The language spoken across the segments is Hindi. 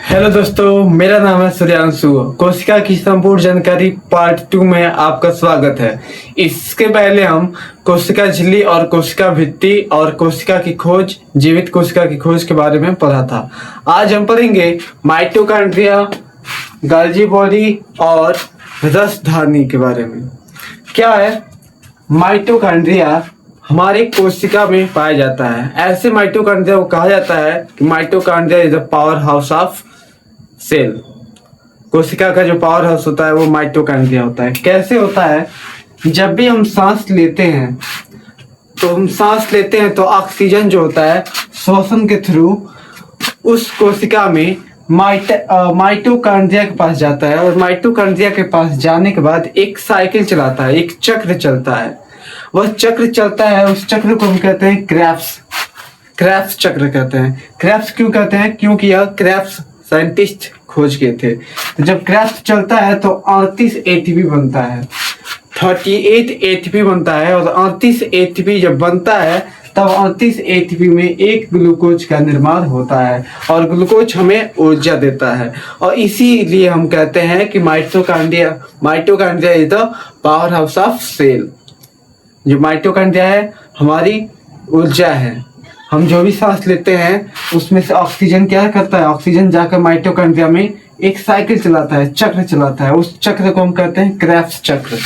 हेलो दोस्तों, मेरा नाम है सूर्यांशु। कोशिका की संपूर्ण जानकारी पार्ट 2 में आपका स्वागत है। इसके पहले हम कोशिका झिल्ली और कोशिका भित्ति और कोशिका की खोज, जीवित कोशिका की खोज के बारे में पढ़ा था। आज हम पढ़ेंगे माइटोकॉन्ड्रिया, गोल्गी बॉडी और रसधानी के बारे में। क्या है माइटोकॉन्ड्रिया? हमारे कोशिका में पाया जाता है। ऐसे माइटोकॉन्ड्रिया को कहा जाता है कि mitochondria is the power house of cell. कोशिका का जो पावर हाउस होता है वो माइटोकॉन्ड्रिया होता है। कैसे होता है? जब भी हम सांस लेते हैं तो ऑक्सीजन जो होता है श्वसन के थ्रू उस कोशिका में माइटोकॉन्ड्रिया के पास जाता है, और माइटोकॉन्ड्रिया के पास जाने के बाद एक साइकिल चलाता है, एक चक्र चलता है। वह चक्र चलता है, उस चक्र को हम कहते हैं क्रेब्स चक्र कहते हैं। क्रेब्स क्यों कहते हैं? क्योंकि यह क्रेब्स साइंटिस्ट खोज किए थे। तो जब क्रेब्स चलता है तो 38 एटीपी बनता है, 38 एटीपी बनता है। और 38 एटीपी जब बनता है तब 38 एटीपी में एक ग्लूकोज का निर्माण होता है, और ग्लूकोज हमें ऊर्जा देता है। और इसीलिए हम कहते हैं कि mitochondria is the power house of cell. जो माइटोकॉन्ड्रिया है हमारी ऊर्जा है। हम जो भी सांस लेते हैं उसमें से ऑक्सीजन क्या करता है? ऑक्सीजन जाकर माइटोकॉन्ड्रिया में एक साइकिल चलाता है, चक्र चलाता है। उस चक्र को हम कहते हैं क्रेब्स चक्र।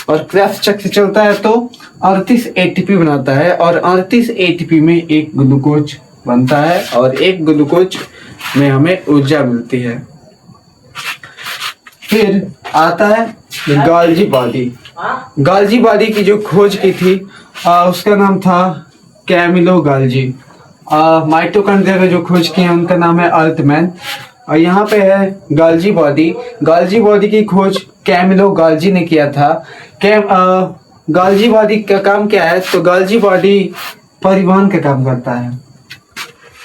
और क्रेब्स चक्र चलता है तो 38 एटीपी बनाता है, और 38 एटीपी में एक ग्लूकोज बनता है, और एक ग्लूकोज में हमें ऊर्जा मिलती है। फिर आता है गोल्गी बॉडी। गोल्गी बॉडी की जो खोज की थी उसका नाम था कैमिलो गोल्गी। माइटोकॉन्ड्रिया का जो खोज किया उनका नाम है अल्टमैन। और यहाँ पे है गोल्गी बॉडी। गोल्गी बॉडी की खोज कैमिलो गोल्गी ने किया था। गोल्गी बॉडी का काम क्या है? तो गोल्गी बॉडी परिवहन का काम करता है,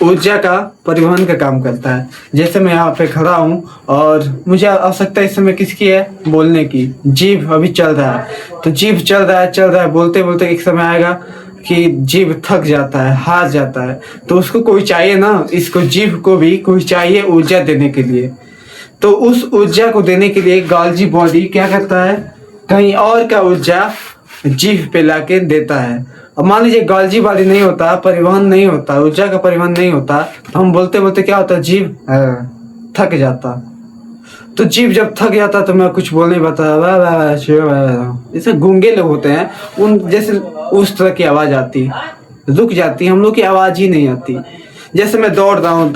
ऊर्जा का परिवहन का काम करता है। जैसे मैं यहाँ पे खड़ा हूँ और मुझे आवश्यकता इस समय किसकी है? बोलने की। जीभ अभी चल रहा है, तो जीभ चल रहा है, बोलते बोलते एक समय आएगा कि जीभ थक जाता है, हार जाता है, तो उसको कोई चाहिए ना, इसको जीभ को भी कोई चाहिए ऊर्जा देने के लिए। तो उस ऊर्जा को देने के लिए गोल्गी बॉडी क्या करता है? कहीं और का ऊर्जा जीभ पे लाके देता है। अब मान लीजिए गोल्गी बॉडी नहीं होता, परिवहन नहीं होता, ऊर्जा का परिवहन नहीं होता, तो हम बोलते बोलते क्या होता? जीभ थक जाता। तो जीभ जब थक जाता तो मैं कुछ बोल नहीं पाता, जैसे गूंगे लोग होते हैं उन जैसे उस तरह की आवाज आती, रुक जाती, हम लोग की आवाज ही नहीं आती। जैसे मैं दौड़ रहा हूँ,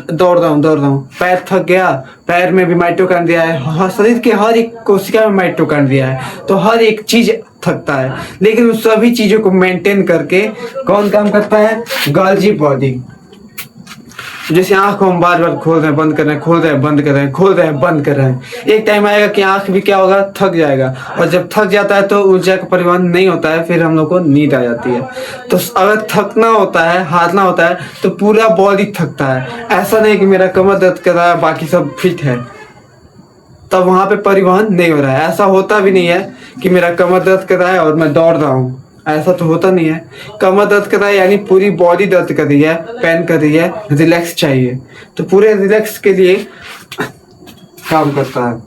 पैर थक गया, पैर में भी माइटोकॉन्ड्रिया है, शरीर के हर एक कोशिका में माइटोकॉन्ड्रिया है, तो हर एक चीज थकता है। लेकिन उस सभी चीजों को मेंटेन करके कौन काम करता है? Golgi body. जैसे आंख को हम बार बार खोल रहे हैं, बंद कर रहे हैं, खोल रहे हैं, बंद कर रहे हैं, खोल रहे हैं, बंद कर रहे हैं। एक टाइम आएगा कि आंख भी क्या होगा? थक जाएगा। और जब थक जाता है तो ऊर्जा का परिवहन नहीं होता है, फिर हम लोग को नींद आ जाती है। तो अगर थकना होता है, हारना होता है, तो पूरा बॉडी थकता है। ऐसा नहीं कि मेरा कमर दर्द कर रहा है, बाकी सब फिट है, तब वहां पे परिवहन नहीं हो रहा है। ऐसा होता भी नहीं है कि मेरा कमर दर्द कर रहा है और मैं दौड़ रहा हूँ, ऐसा तो होता नहीं है। कमर दर्द कर रहा है यानी पूरी बॉडी दर्द कर रही है, पेन कर रही है, रिलैक्स चाहिए, तो पूरे रिलैक्स के लिए काम करता है।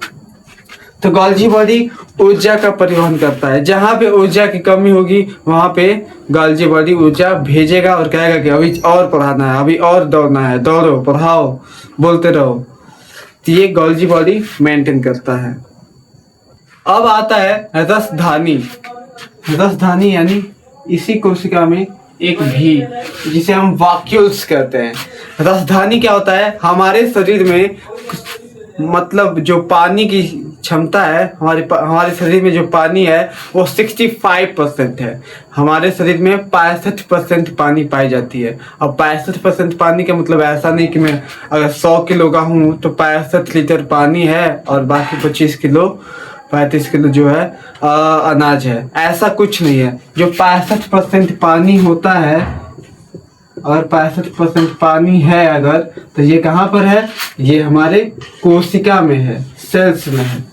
तो गोल्गी बॉडी ऊर्जा का परिवहन करता है। जहां पे ऊर्जा की कमी होगी वहां पे गोल्गी बॉडी ऊर्जा भेजेगा और कहेगा कि अभी और पढ़ाना है, अभी और दौड़ना है, दौड़ो, पढ़ाओ, बोलते रहो। तो ये गोल्गी बॉडी मेंटेन करता है। अब आता है रसधानी। रसधानी यानी इसी कोशिका में एक भी, जिसे हम वैक्यूल्स कहते हैं। रसधानी क्या होता है? हमारे शरीर में मतलब जो पानी की क्षमता है, हमारे शरीर में जो पानी है वो 65% है। हमारे शरीर में 65% पानी पाई जाती है। अब 65% पानी का मतलब ऐसा नहीं कि मैं अगर 100 किलो का हूँ तो 65 लीटर पानी है और बाकी 35 किलो जो है अनाज है। ऐसा कुछ नहीं है। जो 65% पानी होता है और 65% पानी है अगर, तो ये कहाँ पर है? ये हमारे कोशिका में है, सेल्स में है।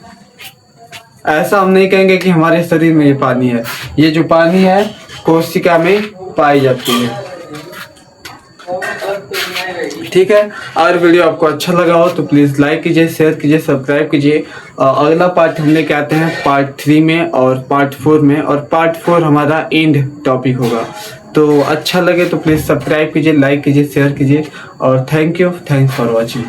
ऐसा हम नहीं कहेंगे कि हमारे शरीर में ये पानी है। ये जो पानी है कोशिका में पाई जाती है। ठीक है। अगर वीडियो आपको अच्छा लगा हो तो प्लीज़ लाइक कीजिए, शेयर कीजिए, सब्सक्राइब कीजिए। अगला पार्ट हम लेके आते हैं पार्ट 3 में और पार्ट 4 में, और पार्ट 4 हमारा एंड टॉपिक होगा। तो अच्छा लगे तो प्लीज़ सब्सक्राइब कीजिए, लाइक कीजिए, शेयर कीजिए, और thank you, thanks for watching.